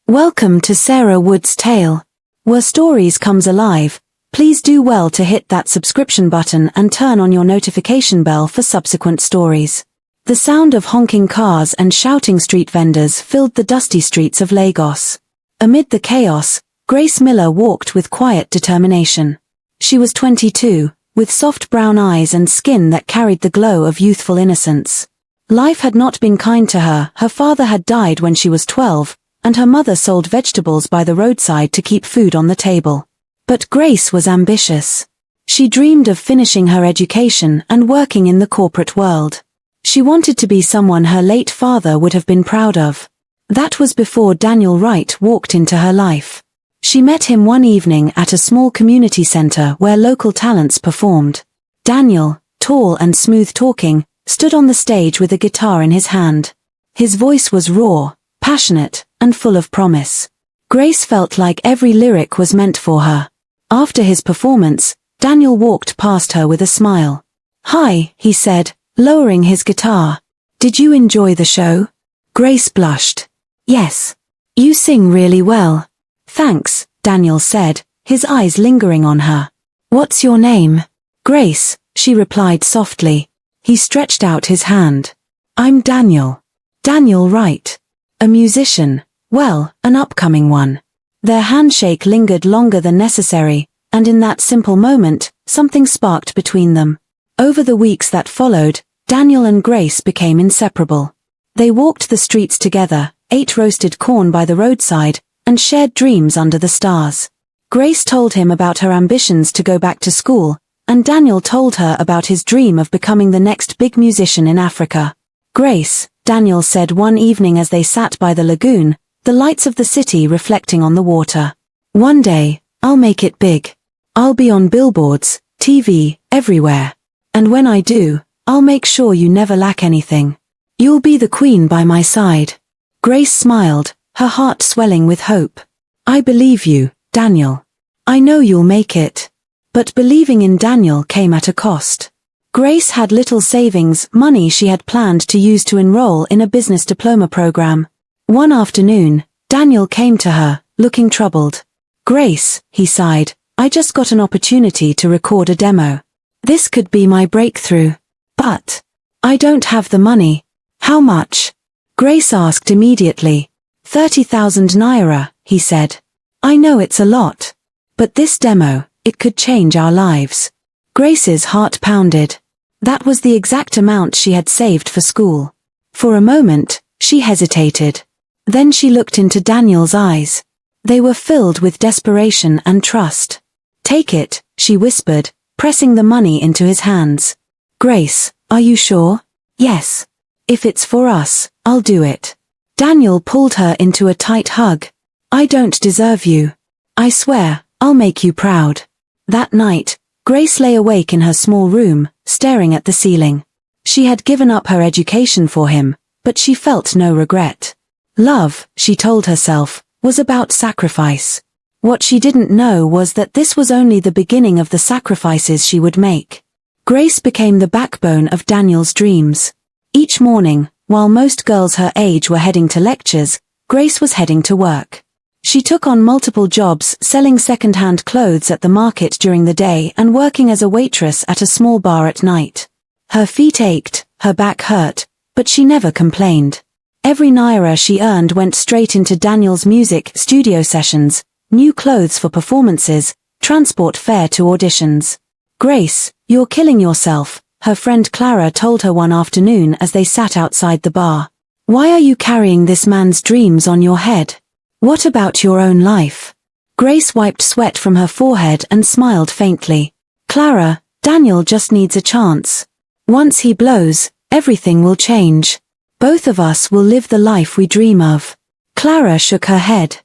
Welcome to Sarah Wood's Tale, where stories comes alive. Please do well to hit that subscription button and turn on your notification bell for subsequent stories. The sound of honking cars and shouting street vendors filled the dusty streets of Lagos. Amid the chaos, Grace Miller walked with quiet determination. She was 22, with soft brown eyes and skin that carried the glow of youthful innocence. Life had not been kind to her. Her father had died when she was 12, and her mother sold vegetables by the roadside to keep food on the table. But Grace was ambitious. She dreamed of finishing her education and working in the corporate world. She wanted to be someone her late father would have been proud of. That was before Daniel Wright walked into her life. She met him one evening at a small community center where local talents performed. Daniel, tall and smooth-talking, stood on the stage with a guitar in his hand. His voice was raw, passionate, and full of promise. Grace felt like every lyric was meant for her. After his performance, Daniel walked past her with a smile. "Hi," he said, lowering his guitar. "Did you enjoy the show?" Grace blushed. "Yes. You sing really well." "Thanks," Daniel said, his eyes lingering on her. "What's your name?" "Grace," she replied softly. He stretched out his hand. "I'm Daniel. Daniel Wright. A musician. Well, an upcoming one." Their handshake lingered longer than necessary, and in that simple moment, something sparked between them. Over the weeks that followed, Daniel and Grace became inseparable. They walked the streets together, ate roasted corn by the roadside, and shared dreams under the stars. Grace told him about her ambitions to go back to school, and Daniel told her about his dream of becoming the next big musician in Africa. "Grace," Daniel said one evening as they sat by the lagoon, the lights of the city reflecting on the water. "One day, I'll make it big. I'll be on billboards, TV, everywhere. And when I do, I'll make sure you never lack anything. You'll be the queen by my side." Grace smiled, her heart swelling with hope. "I believe you, Daniel. I know you'll make it." But believing in Daniel came at a cost. Grace had little savings, money she had planned to use to enroll in a business diploma program. One afternoon, Daniel came to her, looking troubled. "Grace," he sighed, "I just got an opportunity to record a demo. This could be my breakthrough. But I don't have the money." "How much?" Grace asked immediately. 30,000 naira, he said. "I know it's a lot. But this demo, it could change our lives." Grace's heart pounded. That was the exact amount she had saved for school. For a moment, she hesitated. Then she looked into Daniel's eyes. They were filled with desperation and trust. "Take it," she whispered, pressing the money into his hands. "Grace, are you sure?" "Yes. If it's for us, I'll do it." Daniel pulled her into a tight hug. "I don't deserve you. I swear, I'll make you proud." That night, Grace lay awake in her small room, staring at the ceiling. She had given up her education for him, but she felt no regret. Love, she told herself, was about sacrifice. What she didn't know was that this was only the beginning of the sacrifices she would make. Grace became the backbone of Daniel's dreams. Each morning, while most girls her age were heading to lectures, Grace was heading to work. She took on multiple jobs, selling second-hand clothes at the market during the day and working as a waitress at a small bar at night. Her feet ached, her back hurt, but she never complained. Every naira she earned went straight into Daniel's music studio sessions, new clothes for performances, transport fare to auditions. "Grace, you're killing yourself," her friend Clara told her one afternoon as they sat outside the bar. "Why are you carrying this man's dreams on your head? What about your own life?" Grace wiped sweat from her forehead and smiled faintly. "Clara, Daniel just needs a chance. Once he blows, everything will change. Both of us will live the life we dream of." Clara shook her head.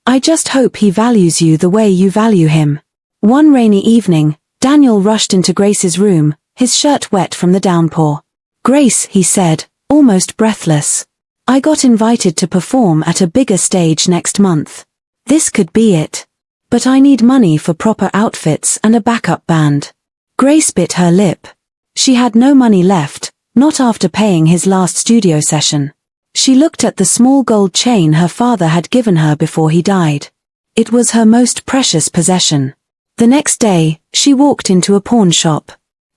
I just hope he values you the way you value him." One rainy evening, Daniel rushed into Grace's room, his shirt wet from the downpour. "Grace," he said, almost breathless. "I got invited to perform at a bigger stage next month. This could be it. But I need money for proper outfits and a backup band." Grace bit her lip. She had no money left, not after paying his last studio session. She looked at the small gold chain her father had given her before he died. It was her most precious possession. The next day, she walked into a pawn shop.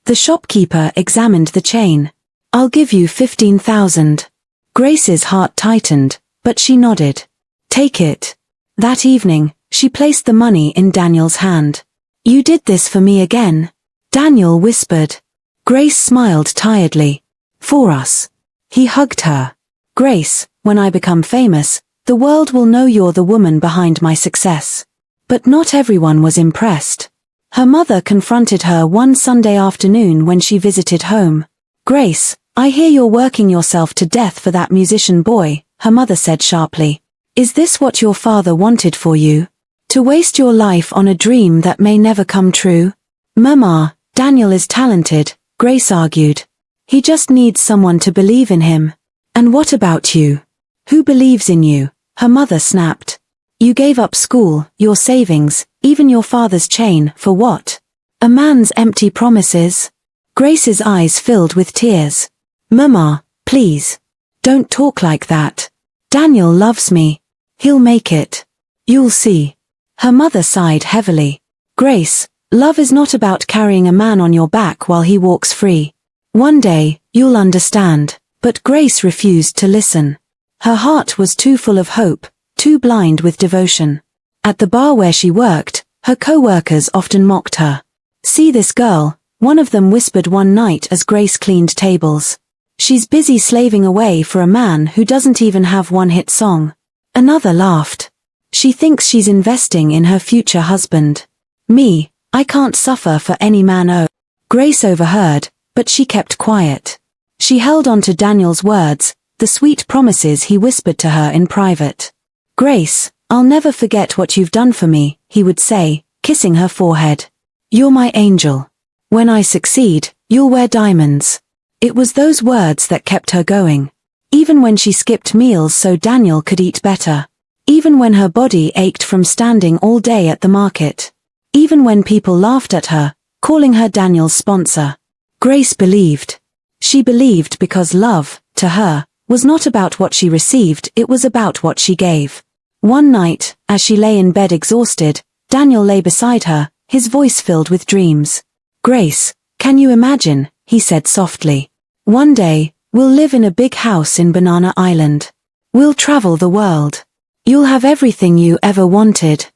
The shopkeeper examined the chain. "I'll give you 15,000. Grace's heart tightened, but she nodded. "Take it." That evening, she placed the money in Daniel's hand. "You did this for me again," Daniel whispered. Grace smiled tiredly. "For us." He hugged her. "Grace, when I become famous, the world will know you're the woman behind my success." But not everyone was impressed. Her mother confronted her one Sunday afternoon when she visited home. "Grace, I hear you're working yourself to death for that musician boy," her mother said sharply. "Is this what your father wanted for you? To waste your life on a dream that may never come true?" "Mama, Daniel is talented," Grace argued. "He just needs someone to believe in him." "And what about you? Who believes in you?" her mother snapped. "You gave up school, your savings, even your father's chain, for what? A man's empty promises?" Grace's eyes filled with tears. "Mama, please. Don't talk like that. Daniel loves me. He'll make it. You'll see." Her mother sighed heavily. "Grace, love is not about carrying a man on your back while he walks free. One day, you'll understand." But Grace refused to listen. Her heart was too full of hope, too blind with devotion. At the bar where she worked, her co-workers often mocked her. "See this girl," one of them whispered one night as Grace cleaned tables. "She's busy slaving away for a man who doesn't even have one hit song." Another laughed. "She thinks she's investing in her future husband. Me, I can't suffer for any man." Grace overheard, but she kept quiet. She held on to Daniel's words, the sweet promises he whispered to her in private. "Grace, I'll never forget what you've done for me," he would say, kissing her forehead. "You're my angel. When I succeed, you'll wear diamonds." It was those words that kept her going. Even when she skipped meals so Daniel could eat better. Even when her body ached from standing all day at the market. Even when people laughed at her, calling her Daniel's sponsor. Grace believed. She believed because love, to her, was not about what she received, it was about what she gave. One night, as she lay in bed exhausted, Daniel lay beside her, his voice filled with dreams. "Grace, can you imagine?" he said softly. "One day, we'll live in a big house in Banana Island. We'll travel the world. You'll have everything you ever wanted."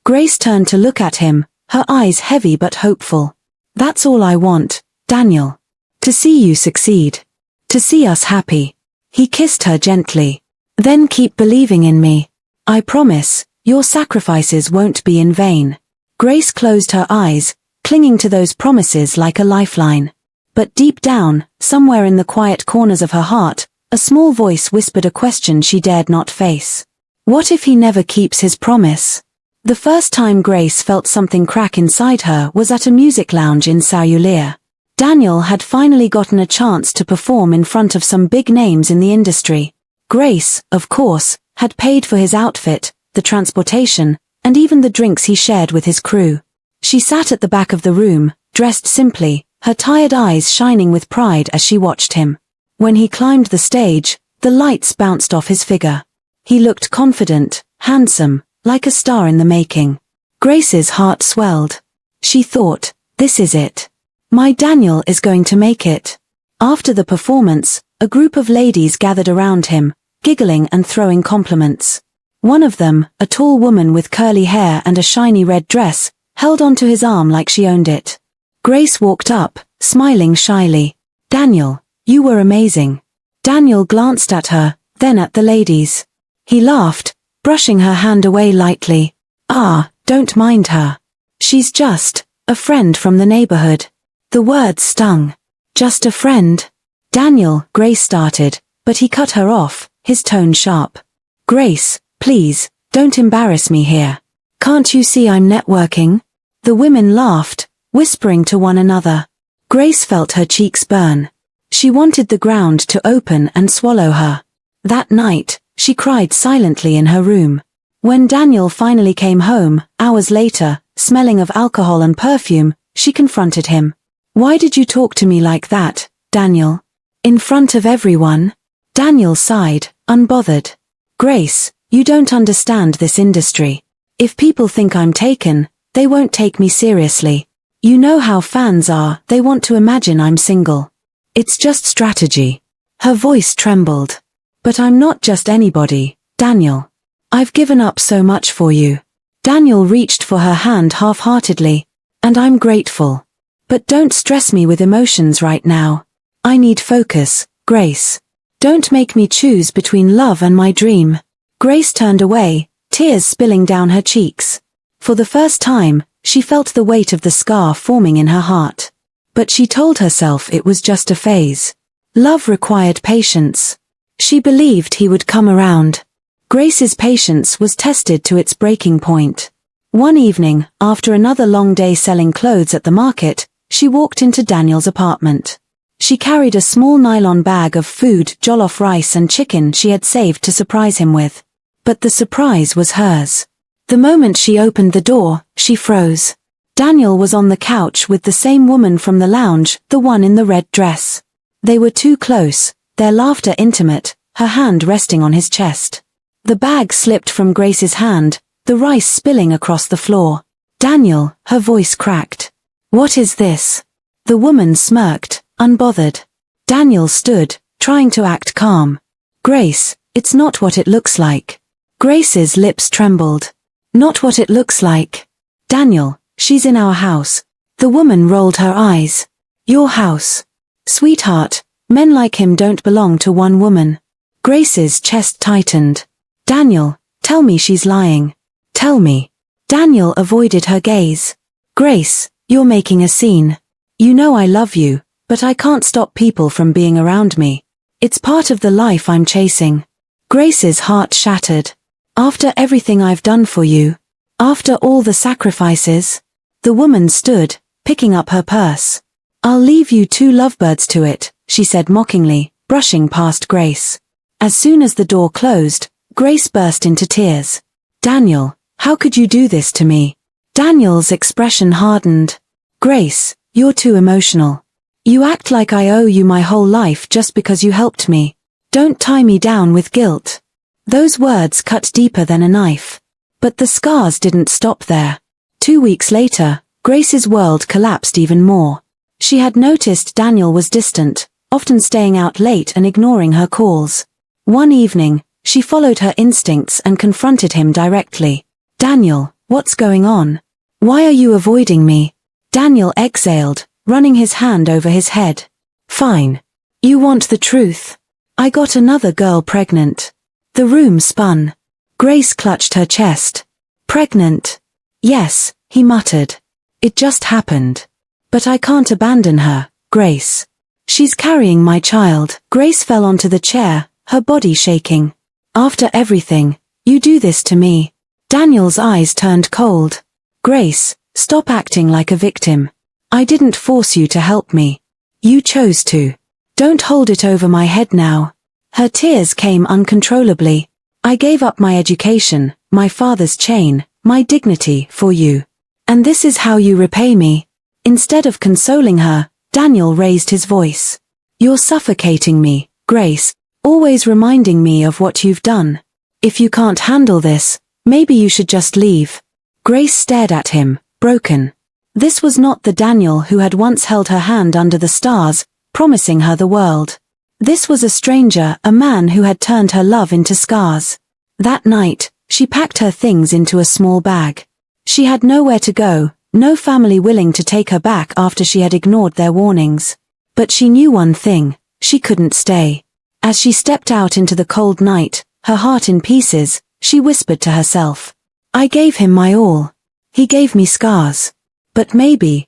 Grace turned to look at him, her eyes heavy but hopeful. "That's all I want, Daniel. To see you succeed. To see us happy." He kissed her gently. "Then keep believing in me. I promise, your sacrifices won't be in vain." Grace closed her eyes, clinging to those promises like a lifeline. But deep down, somewhere in the quiet corners of her heart, a small voice whispered a question she dared not face. What if he never keeps his promise? The first time Grace felt something crack inside her was at a music lounge in Saulier. Daniel had finally gotten a chance to perform in front of some big names in the industry. Grace, of course, had paid for his outfit, the transportation, and even the drinks he shared with his crew. She sat at the back of the room, dressed simply, her tired eyes shining with pride as she watched him. When he climbed the stage, the lights bounced off his figure. He looked confident, handsome, like a star in the making. Grace's heart swelled. She thought, this is it. My Daniel is going to make it. After the performance, a group of ladies gathered around him, giggling and throwing compliments. One of them, a tall woman with curly hair and a shiny red dress, held onto his arm like she owned it. Grace walked up, smiling shyly. "Daniel, you were amazing." Daniel glanced at her, then at the ladies. He laughed, brushing her hand away lightly. "Ah, don't mind her. She's just a friend from the neighborhood." The words stung. "Just a friend?" "Daniel," Grace started, but he cut her off, his tone sharp. "Grace, please, don't embarrass me here. Can't you see I'm networking?" The women laughed, whispering to one another. Grace felt her cheeks burn. She wanted the ground to open and swallow her. That night, she cried silently in her room. When Daniel finally came home, hours later, smelling of alcohol and perfume, she confronted him. "Why did you talk to me like that, Daniel? In front of everyone?" Daniel sighed, unbothered. Grace, you don't understand this industry. If people think I'm taken, they won't take me seriously. You know how fans are, they want to imagine I'm single. It's just strategy. Her voice trembled. But I'm not just anybody, Daniel. I've given up so much for you. Daniel reached for her hand half-heartedly. And I'm grateful. But don't stress me with emotions right now. I need focus, Grace. Don't make me choose between love and my dream. Grace turned away, tears spilling down her cheeks. For the first time, she felt the weight of the scar forming in her heart. But she told herself it was just a phase. Love required patience. She believed he would come around. Grace's patience was tested to its breaking point. One evening, after another long day selling clothes at the market, she walked into Daniel's apartment. She carried a small nylon bag of food, jollof rice and chicken she had saved to surprise him with. But the surprise was hers. The moment she opened the door, she froze. Daniel was on the couch with the same woman from the lounge, the one in the red dress. They were too close, their laughter intimate, her hand resting on his chest. The bag slipped from Grace's hand, the rice spilling across the floor. Daniel, her voice cracked. What is this? The woman smirked, unbothered. Daniel stood, trying to act calm. Grace, it's not what it looks like. Grace's lips trembled. Not what it looks like. Daniel, she's in our house. The woman rolled her eyes. Your house. Sweetheart, men like him don't belong to one woman. Grace's chest tightened. Daniel, tell me she's lying. Tell me. Daniel avoided her gaze. Grace, you're making a scene. You know I love you, but I can't stop people from being around me. It's part of the life I'm chasing. Grace's heart shattered. After everything I've done for you. After all the sacrifices. The woman stood, picking up her purse. I'll leave you 2 lovebirds to it, she said mockingly, brushing past Grace. As soon as the door closed, Grace burst into tears. Daniel, how could you do this to me? Daniel's expression hardened. Grace, you're too emotional. You act like I owe you my whole life just because you helped me. Don't tie me down with guilt. Those words cut deeper than a knife. But the scars didn't stop there. 2 weeks later, Grace's world collapsed even more. She had noticed Daniel was distant, often staying out late and ignoring her calls. One evening, she followed her instincts and confronted him directly. Daniel, what's going on? Why are you avoiding me? Daniel exhaled, running his hand over his head. Fine. You want the truth. I got another girl pregnant. The room spun. Grace clutched her chest. Pregnant? Yes, he muttered. It just happened. But I can't abandon her, Grace. She's carrying my child. Grace fell onto the chair, her body shaking. After everything, you do this to me. Daniel's eyes turned cold. Grace, stop acting like a victim. I didn't force you to help me. You chose to. Don't hold it over my head now. Her tears came uncontrollably. I gave up my education, my father's chain, my dignity for you. And this is how you repay me. Instead of consoling her, Daniel raised his voice. You're suffocating me, Grace, always reminding me of what you've done. If you can't handle this, maybe you should just leave. Grace stared at him, broken. This was not the Daniel who had once held her hand under the stars, promising her the world. This was a stranger, a man who had turned her love into scars. That night, she packed her things into a small bag. She had nowhere to go, no family willing to take her back after she had ignored their warnings. But she knew one thing, she couldn't stay. As she stepped out into the cold night, her heart in pieces, she whispered to herself. I gave him my all. He gave me scars. But maybe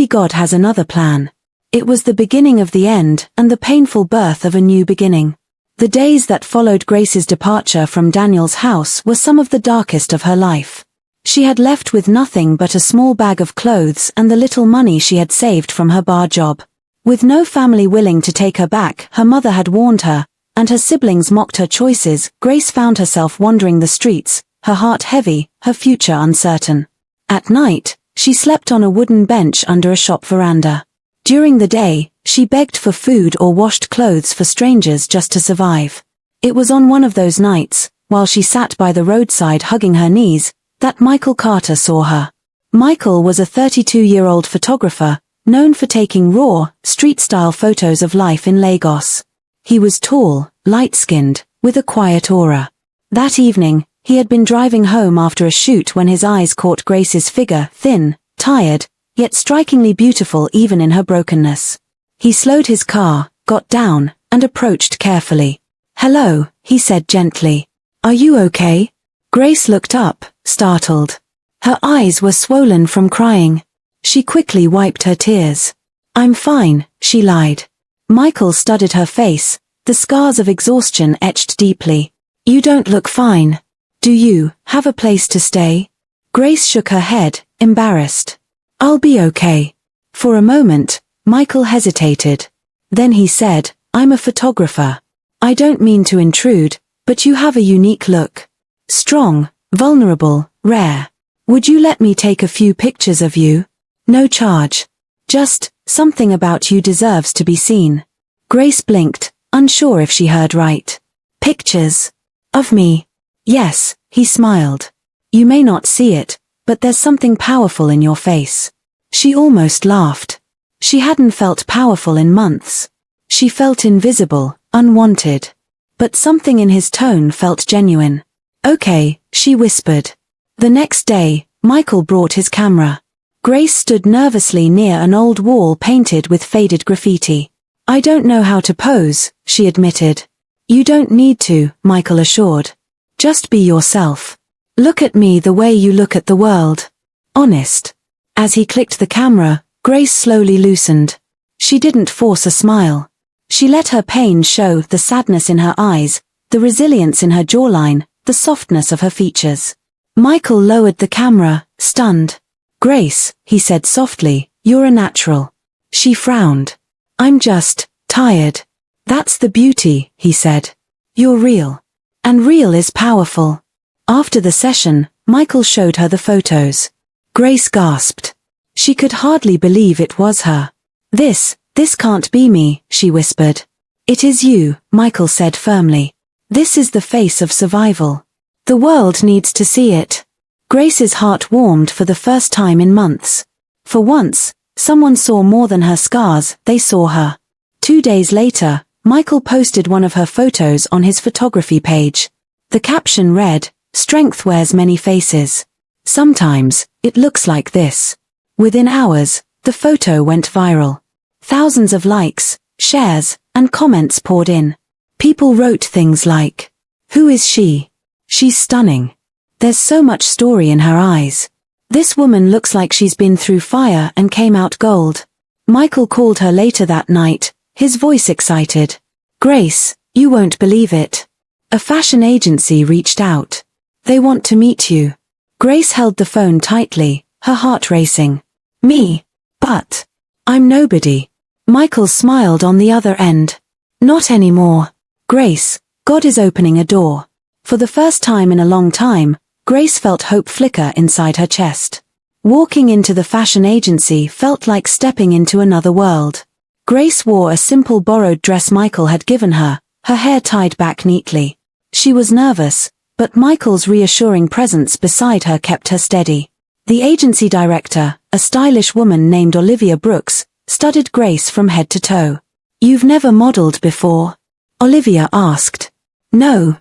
God has another plan. It was the beginning of the end and the painful birth of a new beginning. The days that followed Grace's departure from Daniel's house were some of the darkest of her life. She had left with nothing but a small bag of clothes and the little money she had saved from her bar job. With no family willing to take her back, her mother had warned her, and her siblings mocked her choices. Grace found herself wandering the streets, her heart heavy, her future uncertain. At night, she slept on a wooden bench under a shop veranda. During the day, she begged for food or washed clothes for strangers just to survive. It was on one of those nights, while she sat by the roadside hugging her knees, that Michael Carter saw her. Michael was a 32-year-old photographer, known for taking raw, street-style photos of life in Lagos. He was tall, light-skinned, with a quiet aura. That evening, he had been driving home after a shoot when his eyes caught Grace's figure, thin, tired, yet strikingly beautiful even in her brokenness. He slowed his car, got down, and approached carefully. "Hello," he said gently. "Are you okay?" Grace looked up, startled. Her eyes were swollen from crying. She quickly wiped her tears. "I'm fine," she lied. Michael studied her face, the scars of exhaustion etched deeply. "You don't look fine. Do you have a place to stay?" Grace shook her head, embarrassed. "I'll be okay." For a moment, Michael hesitated. Then he said, "I'm a photographer. I don't mean to intrude, but you have a unique look. Strong, vulnerable, rare. Would you let me take a few pictures of you? No charge. Just, something about you deserves to be seen." Grace blinked, unsure if she heard right. "Pictures? Of me?" "Yes," he smiled. "You may not see it, but there's something powerful in your face." She almost laughed. She hadn't felt powerful in months. She felt invisible, unwanted. But something in his tone felt genuine. "Okay," she whispered. The next day, Michael brought his camera. Grace stood nervously near an old wall painted with faded graffiti. "I don't know how to pose," she admitted. "You don't need to," Michael assured. "Just be yourself. Look at me the way you look at the world. Honest." As he clicked the camera, Grace slowly loosened. She didn't force a smile. She let her pain show, the sadness in her eyes, the resilience in her jawline, the softness of her features. Michael lowered the camera, stunned. "Grace," he said softly, "you're a natural." She frowned. "I'm just tired." "That's the beauty," he said. "You're real. And real is powerful." After the session, Michael showed her the photos. Grace gasped. She could hardly believe it was her. This can't be me," she whispered. "It is you," Michael said firmly. "This is the face of survival. The world needs to see it." Grace's heart warmed for the first time in months. For once, someone saw more than her scars, they saw her. 2 days later, Michael posted one of her photos on his photography page. The caption read, "Strength wears many faces. Sometimes, it looks like this." Within hours, the photo went viral. Thousands of likes, shares, and comments poured in. People wrote things like, "Who is she? She's stunning. There's so much story in her eyes. This woman looks like she's been through fire and came out gold." Michael called her later that night, his voice excited. "Grace, you won't believe it. A fashion agency reached out. They want to meet you." Grace held the phone tightly, her heart racing. "Me? But I'm nobody." Michael smiled on the other end. "Not anymore. Grace, God is opening a door." For the first time in a long time, Grace felt hope flicker inside her chest. Walking into the fashion agency felt like stepping into another world. Grace wore a simple borrowed dress Michael had given her, her hair tied back neatly. She was nervous, but Michael's reassuring presence beside her kept her steady. The agency director, a stylish woman named Olivia Brooks, studied Grace from head to toe. "You've never modeled before?" Olivia asked. "No,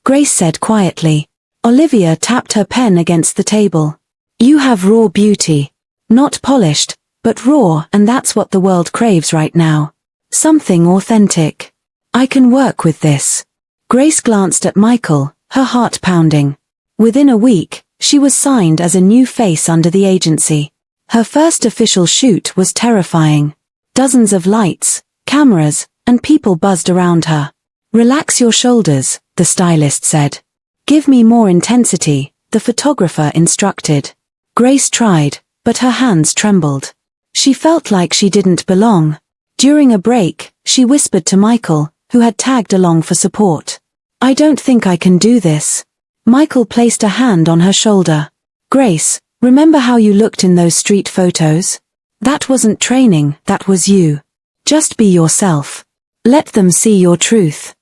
Grace said quietly. Olivia tapped her pen against the table. "You have raw beauty. Not polished, but raw, and that's what the world craves right now. Something authentic. I can work with this." Grace glanced at Michael, her heart pounding. Within a week, she was signed as a new face under the agency. Her first official shoot was terrifying. Dozens of lights, cameras, and people buzzed around her. "Relax your shoulders," the stylist said. "Give me more intensity," the photographer instructed. Grace tried, but her hands trembled. She felt like she didn't belong. During a break, she whispered to Michael, who had tagged along for support. "I don't think I can do this." Michael placed a hand on her shoulder. "Grace, remember how you looked in those street photos? That wasn't training, that was you. Just be yourself. Let them see your truth.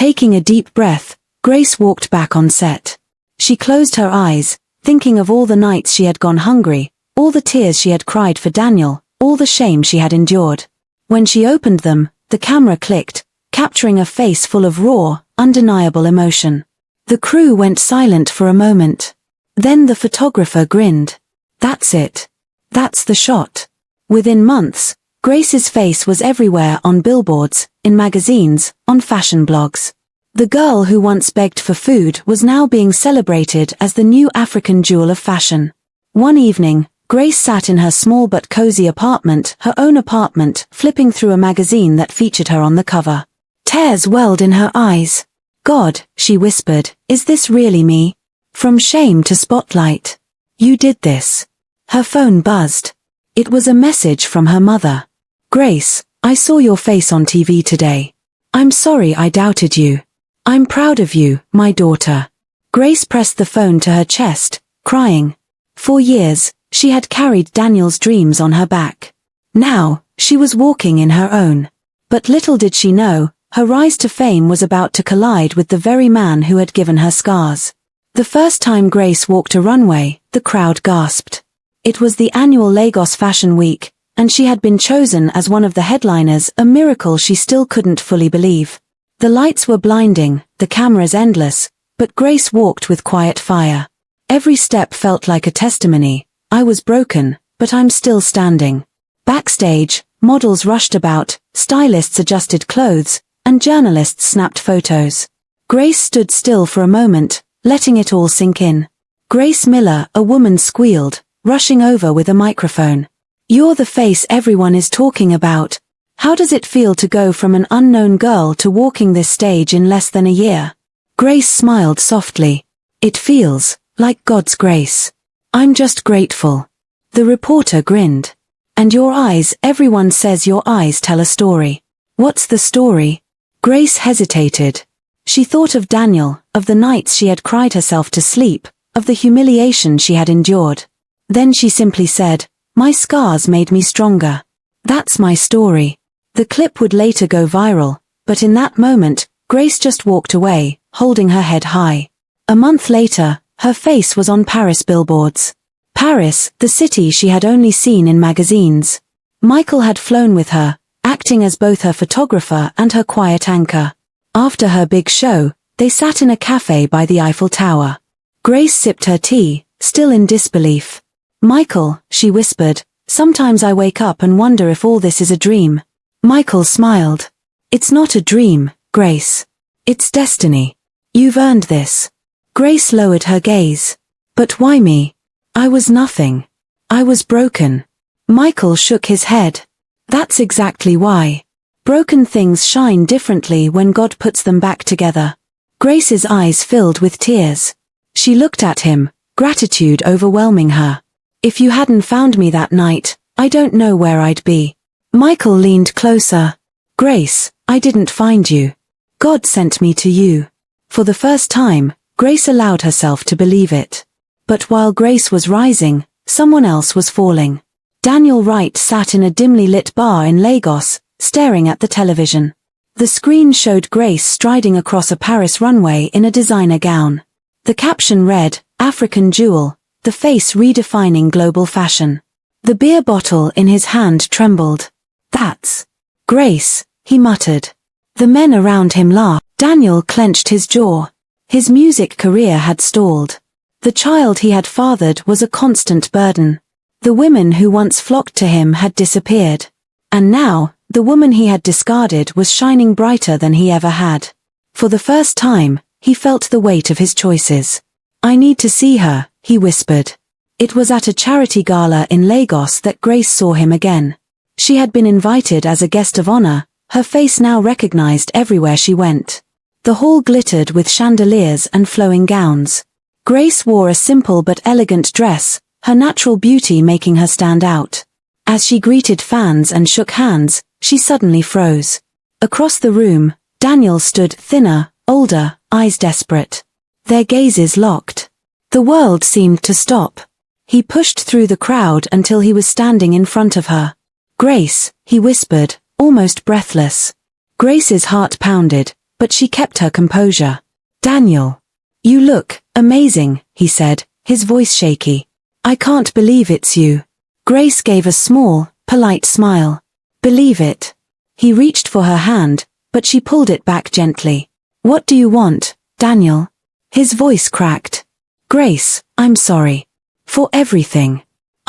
Taking a deep breath, Grace walked back on set. She closed her eyes, thinking of all the nights she had gone hungry, all the tears she had cried for Daniel, all the shame she had endured. When she opened them, the camera clicked, capturing a face full of raw, undeniable emotion. The crew went silent for a moment. Then the photographer grinned. That's it. That's the shot. Within months, Grace's face was everywhere on billboards, in magazines, on fashion blogs. The girl who once begged for food was now being celebrated as the new African jewel of fashion. One evening, Grace sat in her small but cozy apartment, her own apartment, flipping through a magazine that featured her on the cover. Tears welled in her eyes. God, she whispered, is this really me? From shame to spotlight. You did this. Her phone buzzed. It was a message from her mother. Grace, I saw your face on TV today. I'm sorry I doubted you. I'm proud of you, my daughter. Grace pressed the phone to her chest, crying. For years, she had carried Daniel's dreams on her back. Now, she was walking in her own. But little did she know, her rise to fame was about to collide with the very man who had given her scars. The first time Grace walked a runway, the crowd gasped. It was the annual Lagos Fashion Week, and she had been chosen as one of the headliners, a miracle she still couldn't fully believe. The lights were blinding, the cameras endless, but Grace walked with quiet fire. Every step felt like a testimony. I was broken, but I'm still standing. Backstage, models rushed about, stylists adjusted clothes, and journalists snapped photos. Grace stood still for a moment, letting it all sink in. Grace Miller, a woman squealed, rushing over with a microphone. You're the face everyone is talking about. How does it feel to go from an unknown girl to walking this stage in less than a year? Grace smiled softly. It feels like God's grace. I'm just grateful. The reporter grinned. And your eyes, everyone says your eyes tell a story. What's the story? Grace hesitated. She thought of Daniel, of the nights she had cried herself to sleep, of the humiliation she had endured. Then she simply said, my scars made me stronger. That's my story. The clip would later go viral, but in that moment, Grace just walked away, holding her head high. A month later, her face was on Paris billboards. Paris, the city she had only seen in magazines. Michael had flown with her, acting as both her photographer and her quiet anchor. After her big show, they sat in a cafe by the Eiffel Tower. Grace sipped her tea, still in disbelief. Michael, she whispered, sometimes I wake up and wonder if all this is a dream. Michael smiled. It's not a dream, Grace. It's destiny. You've earned this. Grace lowered her gaze. But why me? I was nothing. I was broken. Michael shook his head. That's exactly why. Broken things shine differently when God puts them back together. Grace's eyes filled with tears. She looked at him, gratitude overwhelming her. If you hadn't found me that night, I don't know where I'd be. Michael leaned closer. Grace, I didn't find you. God sent me to you. For the first time, Grace allowed herself to believe it. But while Grace was rising, someone else was falling. Daniel Wright sat in a dimly lit bar in Lagos, staring at the television. The screen showed Grace striding across a Paris runway in a designer gown. The caption read, African Jewel, the face redefining global fashion. The beer bottle in his hand trembled. That's Grace, he muttered. The men around him laughed. Daniel clenched his jaw. His music career had stalled. The child he had fathered was a constant burden. The women who once flocked to him had disappeared. And now, the woman he had discarded was shining brighter than he ever had. For the first time, he felt the weight of his choices. I need to see her, he whispered. It was at a charity gala in Lagos that Grace saw him again. She had been invited as a guest of honor, her face now recognized everywhere she went. The hall glittered with chandeliers and flowing gowns. Grace wore a simple but elegant dress, her natural beauty making her stand out. As she greeted fans and shook hands, she suddenly froze. Across the room, Daniel stood thinner, older, eyes desperate. Their gazes locked. The world seemed to stop. He pushed through the crowd until he was standing in front of her. Grace, he whispered, almost breathless. Grace's heart pounded, but she kept her composure. "Daniel, you look amazing," he said, his voice shaky. "I can't believe it's you." Grace gave a small, polite smile. "Believe it." He reached for her hand, but she pulled it back gently. "What do you want, Daniel?" His voice cracked. "Grace, I'm sorry. For everything.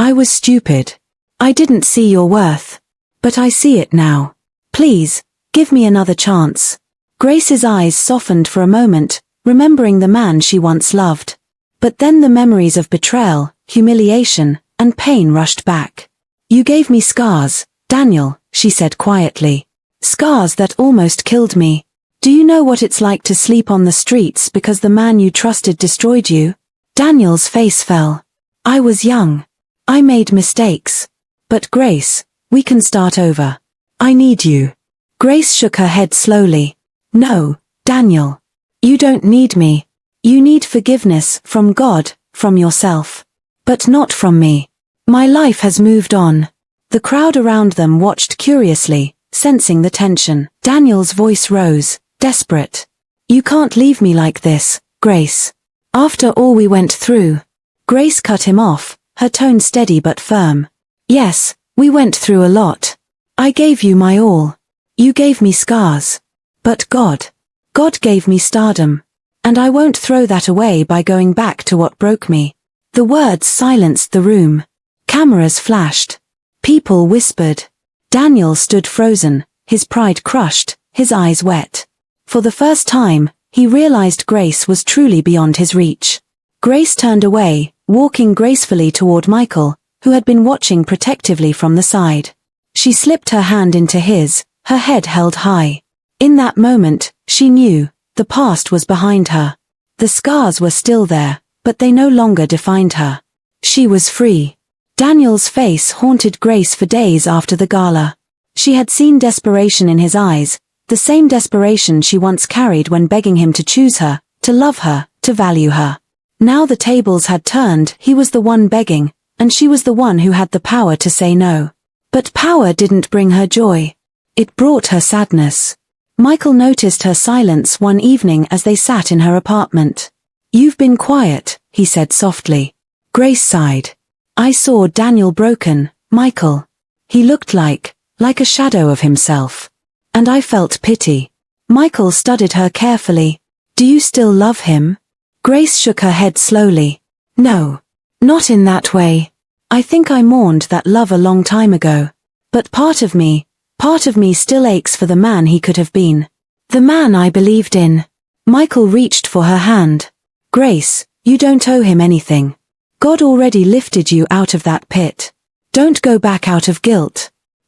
I was stupid. I didn't see your worth. But I see it now. Please, give me another chance." Grace's eyes softened for a moment, remembering the man she once loved. But then the memories of betrayal, humiliation, and pain rushed back. "You gave me scars, Daniel," she said quietly. "Scars that almost killed me. Do you know what it's like to sleep on the streets because the man you trusted destroyed you?" Daniel's face fell. "I was young. I made mistakes. But Grace, we can start over. I need you." Grace shook her head slowly. "No, Daniel. You don't need me. You need forgiveness from God, from yourself. But not from me. My life has moved on." The crowd around them watched curiously, sensing the tension. Daniel's voice rose, desperate. "You can't leave me like this, Grace. After all we went through." Grace cut him off, her tone steady but firm. "Yes, we went through a lot. I gave you my all. You gave me scars. But God gave me stardom. And I won't throw that away by going back to what broke me." The words silenced the room. Cameras flashed. People whispered. Daniel stood frozen, his pride crushed, his eyes wet. For the first time, he realized Grace was truly beyond his reach. Grace turned away, walking gracefully toward Michael, who had been watching protectively from the side. She slipped her hand into his, her head held high. In that moment, she knew, the past was behind her. The scars were still there, but they no longer defined her. She was free. Daniel's face haunted Grace for days after the gala. She had seen desperation in his eyes, the same desperation she once carried when begging him to choose her, to love her, to value her. Now the tables had turned, he was the one begging, and she was the one who had the power to say no. But power didn't bring her joy. It brought her sadness. Michael noticed her silence one evening as they sat in her apartment. "You've been quiet," he said softly. Grace sighed. "I saw Daniel broken, Michael. He looked like a shadow of himself. And I felt pity." Michael studied her carefully. "Do you still love him?" Grace shook her head slowly. "No. Not in that way. I think I mourned that love a long time ago. But part of me still aches for the man he could have been. The man I believed in." Michael reached for her hand. "Grace, you don't owe him anything. God already lifted you out of that pit. Don't go back out of guilt."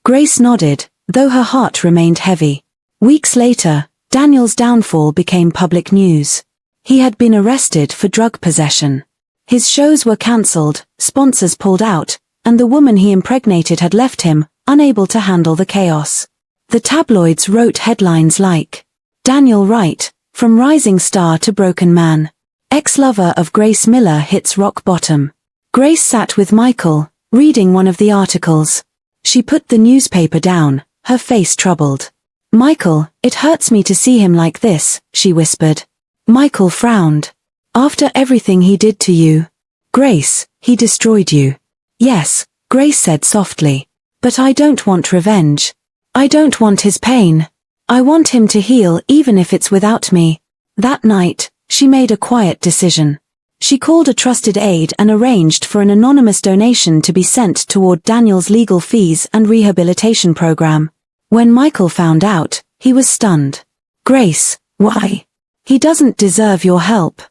Grace nodded, though her heart remained heavy. Weeks later, Daniel's downfall became public news. He had been arrested for drug possession. His shows were cancelled, sponsors pulled out, and the woman he impregnated had left him, unable to handle the chaos. The tabloids wrote headlines like, "Daniel Wright, from rising star to broken man. Ex-lover of Grace Miller hits rock bottom." Grace sat with Michael, reading one of the articles. She put the newspaper down, her face troubled. "Michael, it hurts me to see him like this," she whispered. Michael frowned. "After everything he did to you. Grace, he destroyed you." "Yes," Grace said softly. "But I don't want revenge. I don't want his pain. I want him to heal even if it's without me." That night, she made a quiet decision. She called a trusted aide and arranged for an anonymous donation to be sent toward Daniel's legal fees and rehabilitation program. When Michael found out, he was stunned. "Grace, why? He doesn't deserve your help."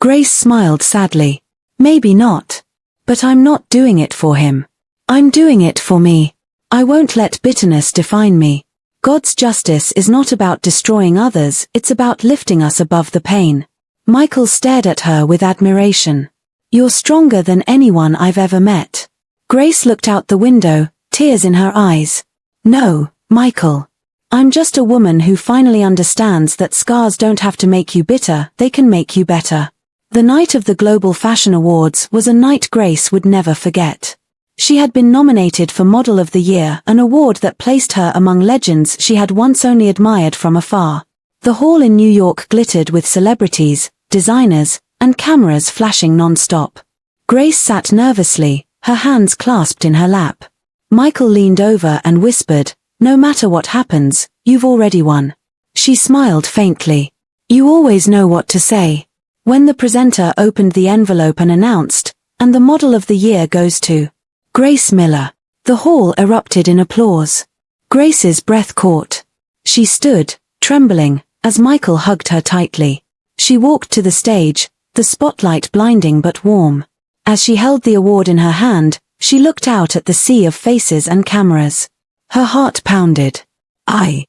Grace smiled sadly. "Maybe not. But I'm not doing it for him. I'm doing it for me. I won't let bitterness define me. God's justice is not about destroying others, it's about lifting us above the pain." Michael stared at her with admiration. "You're stronger than anyone I've ever met." Grace looked out the window, tears in her eyes. "No, Michael. I'm just a woman who finally understands that scars don't have to make you bitter, they can make you better." The night of the Global Fashion Awards was a night Grace would never forget. She had been nominated for Model of the Year, an award that placed her among legends she had once only admired from afar. The hall in New York glittered with celebrities, designers, and cameras flashing non-stop. Grace sat nervously, her hands clasped in her lap. Michael leaned over and whispered, "No matter what happens, you've already won." She smiled faintly. "You always know what to say." When the presenter opened the envelope and announced, "And the model of the year goes to Grace Miller," the hall erupted in applause. Grace's breath caught. She stood, trembling, as Michael hugged her tightly. She walked to the stage, the spotlight blinding but warm. As she held the award in her hand, she looked out at the sea of faces and cameras. Her heart pounded. I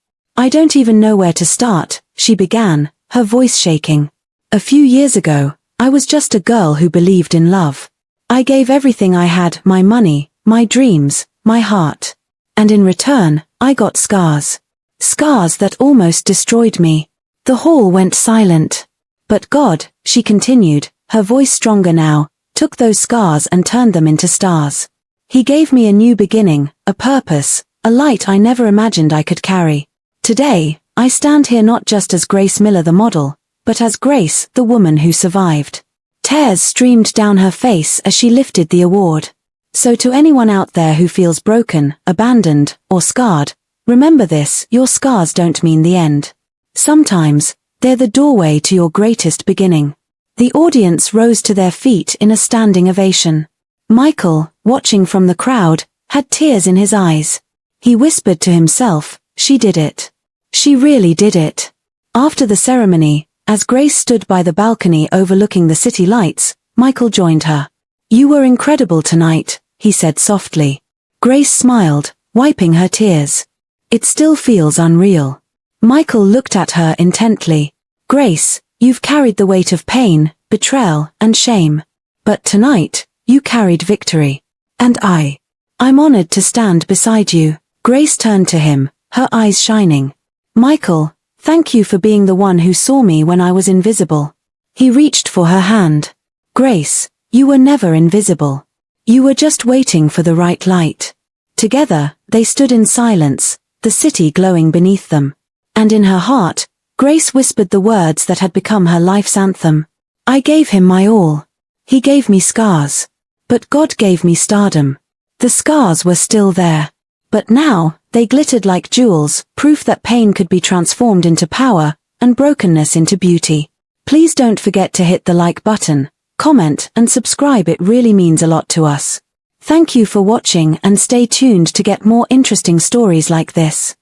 don't even know where to start," she began, her voice shaking. "A few years ago, I was just a girl who believed in love. I gave everything I had, my money, my dreams, my heart. And in return, I got scars. Scars that almost destroyed me." The hall went silent. "But God," she continued, her voice stronger now, "took those scars and turned them into stars. He gave me a new beginning, a purpose, a light I never imagined I could carry. Today, I stand here not just as Grace Miller the model, but as Grace, the woman who survived." Tears streamed down her face as she lifted the award. So to anyone out there who feels broken, abandoned, or scarred, remember this: your scars don't mean the end. Sometimes, they're the doorway to your greatest beginning. The audience rose to their feet in a standing ovation. Michael, watching from the crowd, had tears in his eyes. He whispered to himself, "She did it. She really did it." After the ceremony, as Grace stood by the balcony overlooking the city lights, Michael joined her. "You were incredible tonight," he said softly. Grace smiled, wiping her tears. "It still feels unreal." Michael looked at her intently. "Grace, you've carried the weight of pain, betrayal, and shame. But tonight, you carried victory. And I'm honored to stand beside you." Grace turned to him, her eyes shining. "Michael, thank you for being the one who saw me when I was invisible." He reached for her hand. "Grace, you were never invisible. You were just waiting for the right light." Together, they stood in silence, the city glowing beneath them. And in her heart, Grace whispered the words that had become her life's anthem. "I gave him my all. He gave me scars. But God gave me stardom." The scars were still there. But now, they glittered like jewels, proof that pain could be transformed into power, and brokenness into beauty. Please don't forget to hit the like button, comment, and subscribe. It really means a lot to us. Thank you for watching and stay tuned to get more interesting stories like this.